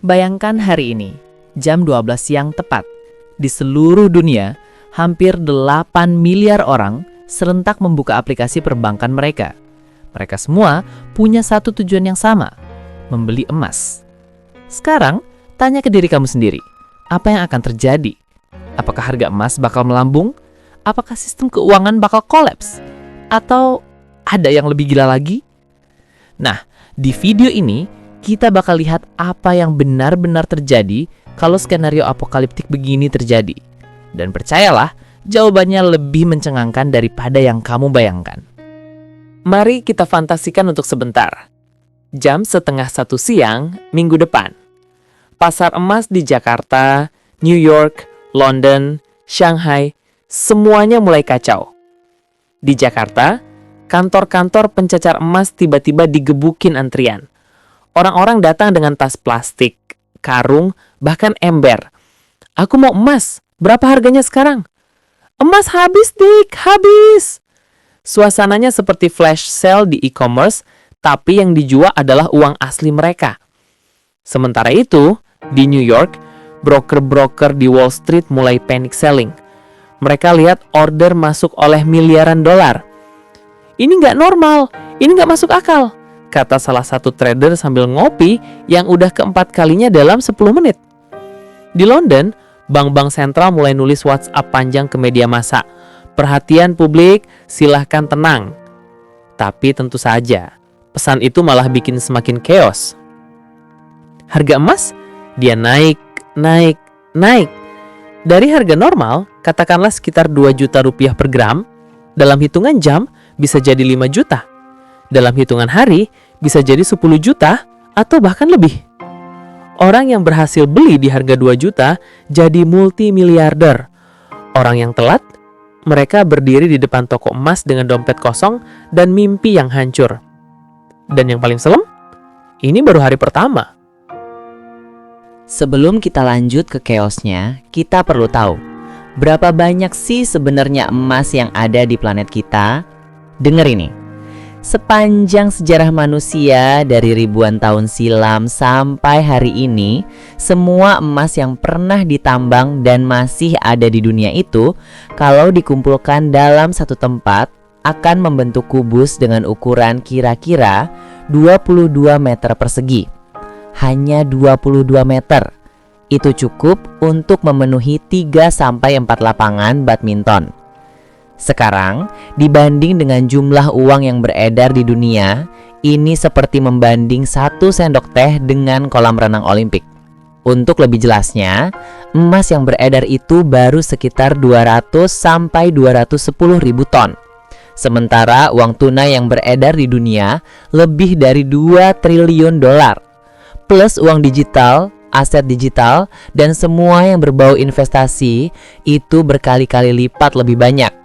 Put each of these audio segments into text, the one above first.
Bayangkan hari ini, jam 12 siang tepat. Di seluruh dunia, hampir 8 miliar orang serentak membuka aplikasi perbankan mereka. Mereka semua punya satu tujuan yang sama, membeli emas. Sekarang, tanya ke diri kamu sendiri, apa yang akan terjadi? Apakah harga emas bakal melambung? Apakah sistem keuangan bakal kolaps? Atau ada yang lebih gila lagi? Nah, di video ini, kita bakal lihat apa yang benar-benar terjadi kalau skenario apokaliptik begini terjadi. Dan percayalah, jawabannya lebih mencengangkan daripada yang kamu bayangkan. Mari kita fantasikan untuk sebentar. Jam 12:30 siang, minggu depan. Pasar emas di Jakarta, New York, London, Shanghai, semuanya mulai kacau. Di Jakarta, kantor-kantor pencecar emas tiba-tiba digebukin antrian. Orang-orang datang dengan tas plastik, karung, bahkan ember. Aku mau emas, berapa harganya sekarang? Emas habis, Dik, habis! Suasananya seperti flash sale di e-commerce, tapi yang dijual adalah uang asli mereka. Sementara itu, di New York, broker-broker di Wall Street mulai panic selling. Mereka lihat order masuk oleh miliaran dolar. Ini nggak normal, ini nggak masuk akal, kata salah satu trader sambil ngopi yang udah keempat kalinya dalam 10 menit. Di London, bank-bank sentral mulai nulis WhatsApp panjang ke media massa. Perhatian publik, silahkan tenang. Tapi tentu saja, pesan itu malah bikin semakin chaos. Harga emas, dia naik. Dari harga normal, katakanlah sekitar 2 juta rupiah per gram, dalam hitungan jam bisa jadi 5 juta. Dalam hitungan hari, bisa jadi 10 juta atau bahkan lebih. Orang yang berhasil beli di harga 2 juta jadi multimiliarder. Orang yang telat, mereka berdiri di depan toko emas dengan dompet kosong dan mimpi yang hancur. Dan yang paling serem, ini baru hari pertama. Sebelum kita lanjut ke chaosnya, kita perlu tahu berapa banyak sih sebenarnya emas yang ada di planet kita? Dengar ini. Sepanjang sejarah manusia dari ribuan tahun silam sampai hari ini, semua emas yang pernah ditambang dan masih ada di dunia itu, kalau dikumpulkan dalam satu tempat, akan membentuk kubus dengan ukuran kira-kira 22 meter persegi. Hanya 22 meter. Itu cukup untuk memenuhi 3-4 lapangan badminton. Sekarang, dibanding dengan jumlah uang yang beredar di dunia, ini seperti membanding 1 sendok teh dengan kolam renang Olimpik. Untuk lebih jelasnya, emas yang beredar itu baru sekitar 200-210 ribu ton. Sementara uang tunai yang beredar di dunia lebih dari 2 triliun dolar. Plus uang digital, aset digital, dan semua yang berbau investasi itu berkali-kali lipat lebih banyak.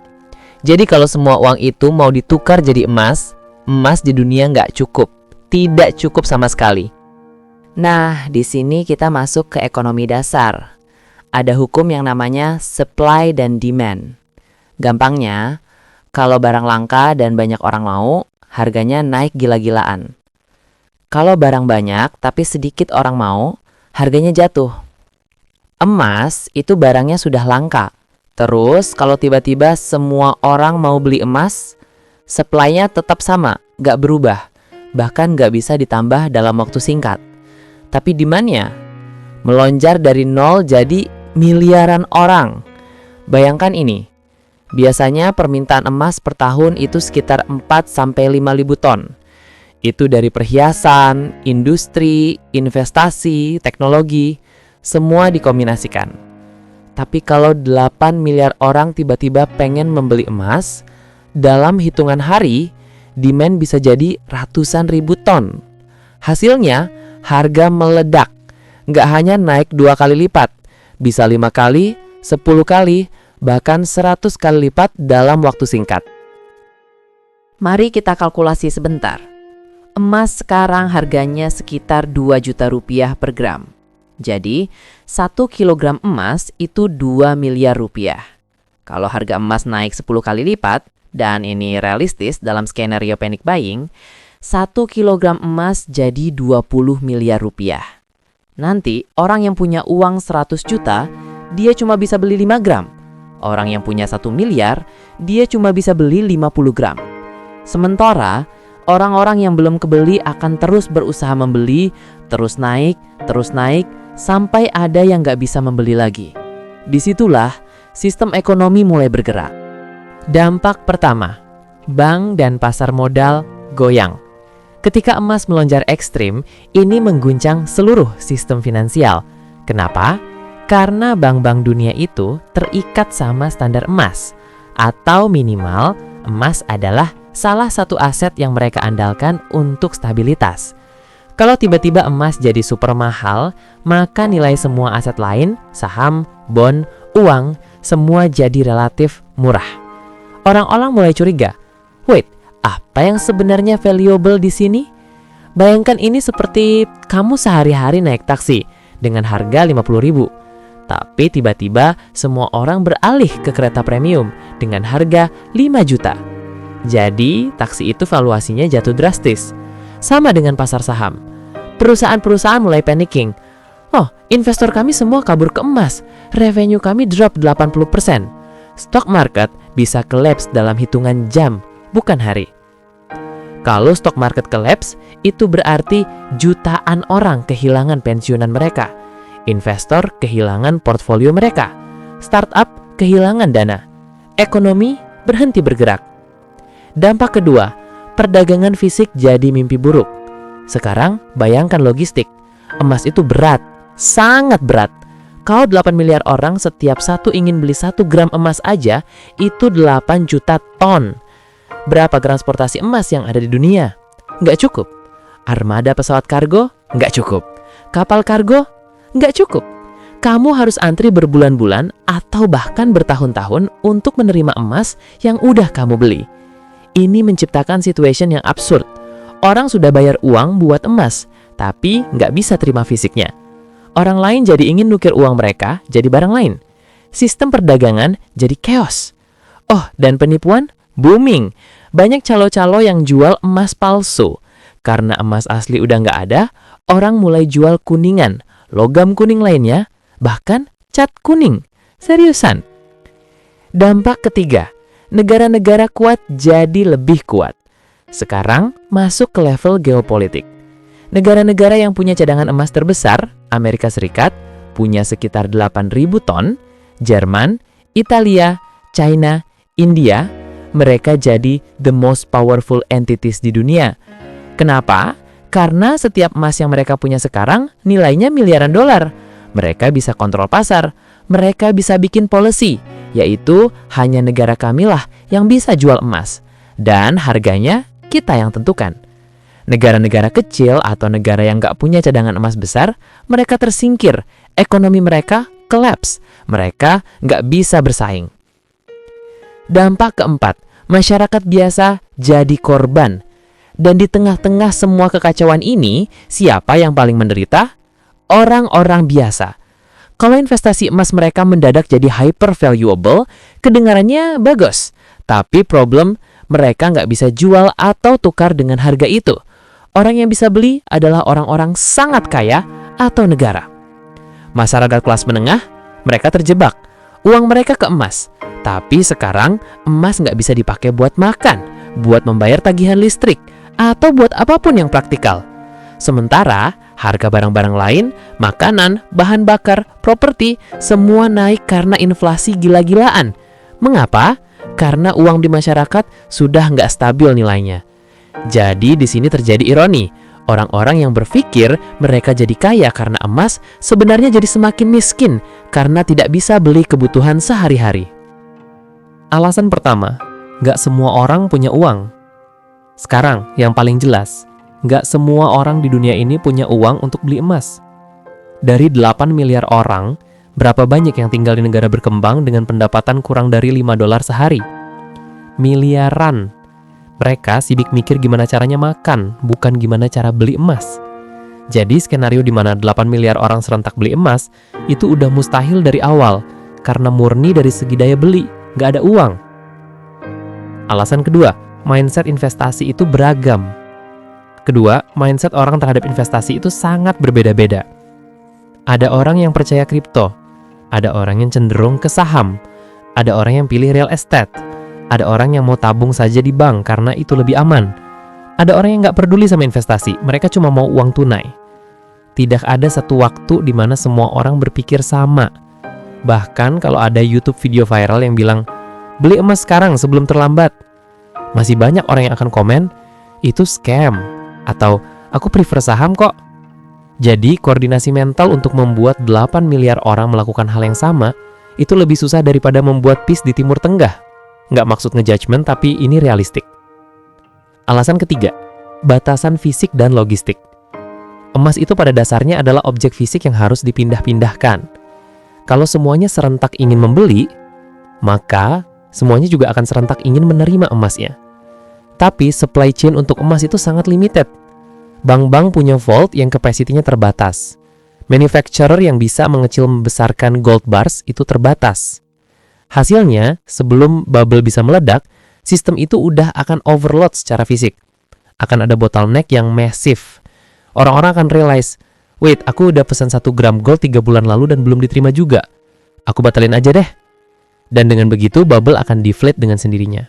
Jadi kalau semua uang itu mau ditukar jadi emas di dunia nggak cukup. Tidak cukup sama sekali. Nah, di sini kita masuk ke ekonomi dasar. Ada hukum yang namanya supply dan demand. Gampangnya, kalau barang langka dan banyak orang mau, harganya naik gila-gilaan. Kalau barang banyak tapi sedikit orang mau, harganya jatuh. Emas itu barangnya sudah langka. Terus kalau tiba-tiba semua orang mau beli emas, supply-nya tetap sama, nggak berubah. Bahkan nggak bisa ditambah dalam waktu singkat. Tapi demand-nya melonjak dari 0 jadi miliaran orang. Bayangkan ini, biasanya permintaan emas per tahun itu sekitar 4-5 ribu ton. Itu dari perhiasan, industri, investasi, teknologi, semua dikombinasikan. Tapi kalau 8 miliar orang tiba-tiba pengen membeli emas, dalam hitungan hari, demand bisa jadi ratusan ribu ton. Hasilnya, harga meledak. Nggak hanya naik 2 kali lipat, bisa 5 kali, 10 kali, bahkan 100 kali lipat dalam waktu singkat. Mari kita kalkulasi sebentar. Emas sekarang harganya sekitar 2 juta rupiah per gram. Jadi, 1 kilogram emas itu 2 miliar rupiah. Kalau harga emas naik 10 kali lipat, dan ini realistis dalam skenario panic buying, 1 kilogram emas jadi 20 miliar rupiah. Nanti orang yang punya uang 100 juta, dia cuma bisa beli 5 gram. Orang yang punya 1 miliar, dia cuma bisa beli 50 gram. Sementara, orang-orang yang belum kebeli akan terus berusaha membeli, terus naik, sampai ada yang nggak bisa membeli lagi. Disitulah sistem ekonomi mulai bergerak. Dampak pertama, bank dan pasar modal goyang. Ketika emas melonjak ekstrim, ini mengguncang seluruh sistem finansial. Kenapa? Karena bank-bank dunia itu terikat sama standar emas, atau minimal emas adalah salah satu aset yang mereka andalkan untuk stabilitas. Kalau tiba-tiba emas jadi super mahal, maka nilai semua aset lain, saham, bond, uang, semua jadi relatif murah. Orang-orang mulai curiga, wait, apa yang sebenarnya valuable di sini? Bayangkan ini seperti kamu sehari-hari naik taksi dengan harga 50.000. Tapi tiba-tiba semua orang beralih ke kereta premium dengan harga 5 juta. Jadi taksi itu valuasinya jatuh drastis. Sama dengan pasar saham. Perusahaan-perusahaan mulai panicking. Oh, investor kami semua kabur ke emas. Revenue kami drop 80%. Stock market bisa collapse dalam hitungan jam, bukan hari. Kalau stock market collapse, itu berarti jutaan orang kehilangan pensiunan mereka. Investor kehilangan portfolio mereka. Startup kehilangan dana. Ekonomi berhenti bergerak. Dampak kedua, perdagangan fisik jadi mimpi buruk. Sekarang bayangkan logistik. Emas itu berat, sangat berat. Kalau 8 miliar orang setiap satu ingin beli 1 gram emas aja, itu 8 juta ton. Berapa transportasi emas yang ada di dunia? Nggak cukup. Armada pesawat kargo? Nggak cukup. Kapal kargo? Nggak cukup. Kamu harus antri berbulan-bulan atau bahkan bertahun-tahun untuk menerima emas yang udah kamu beli. Ini menciptakan situation yang absurd. Orang sudah bayar uang buat emas, tapi nggak bisa terima fisiknya. Orang lain jadi ingin nukir uang mereka jadi barang lain. Sistem perdagangan jadi chaos. Oh, dan penipuan booming. Banyak calo-calo yang jual emas palsu. Karena emas asli udah nggak ada, orang mulai jual kuningan, logam kuning lainnya, bahkan cat kuning. Seriusan. Dampak ketiga, negara-negara kuat jadi lebih kuat. Sekarang masuk ke level geopolitik. Negara-negara yang punya cadangan emas terbesar, Amerika Serikat, punya sekitar 8.000 ton, Jerman, Italia, China, India, mereka jadi the most powerful entities di dunia. Kenapa? Karena setiap emas yang mereka punya sekarang nilainya miliaran dolar. Mereka bisa kontrol pasar, mereka bisa bikin policy, yaitu hanya negara kamilah yang bisa jual emas. Dan harganya kita yang tentukan. Negara-negara kecil atau negara yang nggak punya cadangan emas besar, mereka tersingkir, ekonomi mereka collapse, mereka nggak bisa bersaing. Dampak keempat, masyarakat biasa jadi korban. Dan di tengah-tengah semua kekacauan ini, siapa yang paling menderita? Orang-orang biasa. Kalau investasi emas mereka mendadak jadi hyper valuable, kedengarannya bagus. Tapi problem, mereka nggak bisa jual atau tukar dengan harga itu. Orang yang bisa beli adalah orang-orang sangat kaya atau negara. Masyarakat kelas menengah, mereka terjebak. Uang mereka ke emas. Tapi sekarang emas nggak bisa dipakai buat makan, buat membayar tagihan listrik, atau buat apapun yang praktikal. Sementara harga barang-barang lain, makanan, bahan bakar, properti, semua naik karena inflasi gila-gilaan. Mengapa? Karena uang di masyarakat sudah nggak stabil nilainya. Jadi di sini terjadi ironi. Orang-orang yang berpikir mereka jadi kaya karena emas sebenarnya jadi semakin miskin karena tidak bisa beli kebutuhan sehari-hari. Alasan pertama, nggak semua orang punya uang. Sekarang, yang paling jelas, nggak semua orang di dunia ini punya uang untuk beli emas. Dari 8 miliar orang, berapa banyak yang tinggal di negara berkembang dengan pendapatan kurang dari $5 sehari? Miliaran. Mereka sibuk mikir gimana caranya makan, bukan gimana cara beli emas. Jadi skenario di mana 8 miliar orang serentak beli emas, itu udah mustahil dari awal, karena murni dari segi daya beli, nggak ada uang. Alasan kedua, mindset investasi itu beragam. Kedua, mindset orang terhadap investasi itu sangat berbeda-beda. Ada orang yang percaya kripto, ada orang yang cenderung ke saham, ada orang yang pilih real estate, ada orang yang mau tabung saja di bank karena itu lebih aman. Ada orang yang nggak peduli sama investasi, mereka cuma mau uang tunai. Tidak ada satu waktu di mana semua orang berpikir sama. Bahkan kalau ada YouTube video viral yang bilang, beli emas sekarang sebelum terlambat, masih banyak orang yang akan komen, itu scam, atau aku prefer saham kok. Jadi, koordinasi mental untuk membuat 8 miliar orang melakukan hal yang sama, itu lebih susah daripada membuat peace di Timur Tengah. Nggak maksud ngejudgment, tapi ini realistik. Alasan ketiga, batasan fisik dan logistik. Emas itu pada dasarnya adalah objek fisik yang harus dipindah-pindahkan. Kalau semuanya serentak ingin membeli, maka semuanya juga akan serentak ingin menerima emasnya. Tapi supply chain untuk emas itu sangat limited. Bank-bank punya vault yang capacity-nya terbatas. Manufacturer yang bisa mengecil membesarkan gold bars itu terbatas. Hasilnya, sebelum bubble bisa meledak, sistem itu udah akan overload secara fisik. Akan ada bottleneck yang massive. Orang-orang akan realize, wait, aku udah pesan 1 gram gold 3 bulan lalu dan belum diterima juga. Aku batalin aja deh. Dan dengan begitu, bubble akan deflate dengan sendirinya.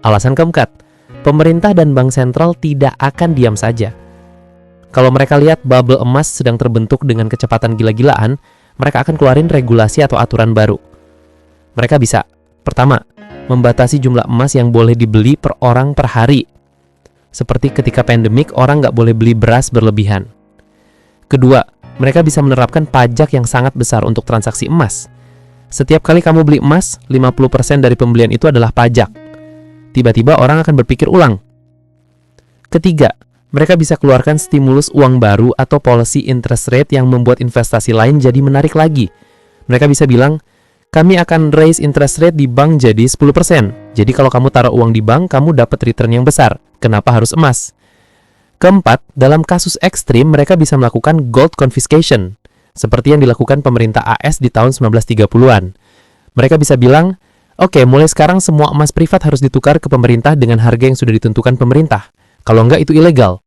Alasan keempat, pemerintah dan bank sentral tidak akan diam saja. Kalau mereka lihat bubble emas sedang terbentuk dengan kecepatan gila-gilaan, mereka akan keluarin regulasi atau aturan baru. Mereka bisa, pertama, membatasi jumlah emas yang boleh dibeli per orang per hari. Seperti ketika pandemik, orang nggak boleh beli beras berlebihan. Kedua, mereka bisa menerapkan pajak yang sangat besar untuk transaksi emas. Setiap kali kamu beli emas, 50% dari pembelian itu adalah pajak. Tiba-tiba orang akan berpikir ulang. Ketiga, mereka bisa keluarkan stimulus uang baru atau policy interest rate yang membuat investasi lain jadi menarik lagi. Mereka bisa bilang, kami akan raise interest rate di bank jadi 10%. Jadi kalau kamu taruh uang di bank, kamu dapat return yang besar. Kenapa harus emas? Keempat, dalam kasus ekstrim, mereka bisa melakukan gold confiscation, seperti yang dilakukan pemerintah AS di tahun 1930-an. Mereka bisa bilang, oke, mulai sekarang semua emas privat harus ditukar ke pemerintah dengan harga yang sudah ditentukan pemerintah. Kalau enggak, itu ilegal.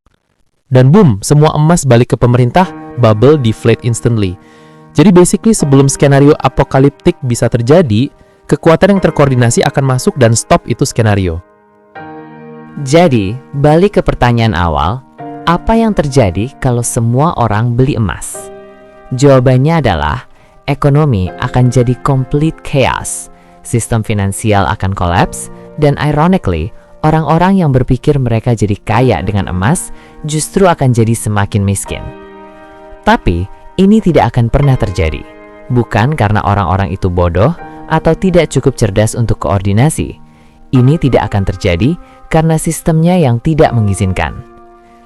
Dan boom, semua emas balik ke pemerintah, bubble deflate instantly. Jadi basically sebelum skenario apokaliptik bisa terjadi, kekuatan yang terkoordinasi akan masuk dan stop itu skenario. Jadi, balik ke pertanyaan awal, apa yang terjadi kalau semua orang beli emas? Jawabannya adalah, ekonomi akan jadi complete chaos. Sistem finansial akan kolaps, dan ironically, orang-orang yang berpikir mereka jadi kaya dengan emas justru akan jadi semakin miskin. Tapi, ini tidak akan pernah terjadi. Bukan karena orang-orang itu bodoh atau tidak cukup cerdas untuk koordinasi. Ini tidak akan terjadi karena sistemnya yang tidak mengizinkan.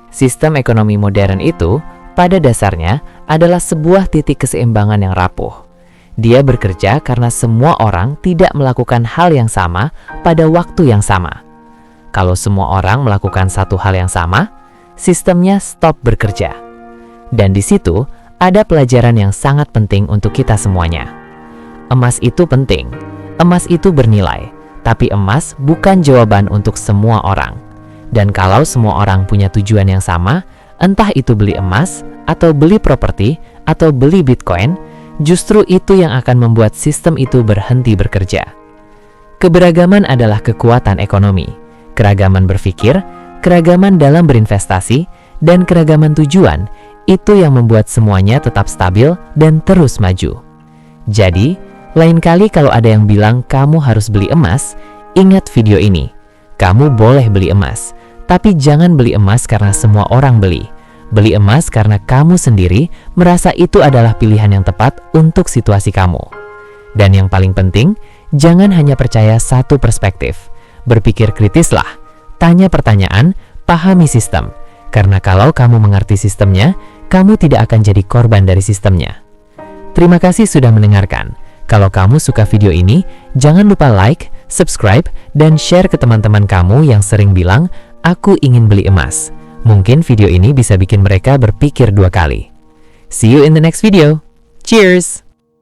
Sistem ekonomi modern itu, pada dasarnya, adalah sebuah titik keseimbangan yang rapuh. Dia bekerja karena semua orang tidak melakukan hal yang sama pada waktu yang sama. Kalau semua orang melakukan satu hal yang sama, sistemnya stop bekerja. Dan di situ ada pelajaran yang sangat penting untuk kita semuanya. Emas itu penting, emas itu bernilai, tapi emas bukan jawaban untuk semua orang. Dan kalau semua orang punya tujuan yang sama, entah itu beli emas, atau beli properti, atau beli Bitcoin, justru itu yang akan membuat sistem itu berhenti bekerja. Keberagaman adalah kekuatan ekonomi, keragaman berpikir, keragaman dalam berinvestasi, dan keragaman tujuan, itu yang membuat semuanya tetap stabil dan terus maju. Jadi, lain kali kalau ada yang bilang kamu harus beli emas, ingat video ini. Kamu boleh beli emas, tapi jangan beli emas karena semua orang beli. Beli emas karena kamu sendiri merasa itu adalah pilihan yang tepat untuk situasi kamu. Dan yang paling penting, jangan hanya percaya satu perspektif. Berpikir kritislah, tanya pertanyaan, pahami sistem. Karena kalau kamu mengerti sistemnya, kamu tidak akan jadi korban dari sistemnya. Terima kasih sudah mendengarkan. Kalau kamu suka video ini, jangan lupa like, subscribe, dan share ke teman-teman kamu yang sering bilang, aku ingin beli emas. Mungkin video ini bisa bikin mereka berpikir 2 kali. See you in the next video. Cheers!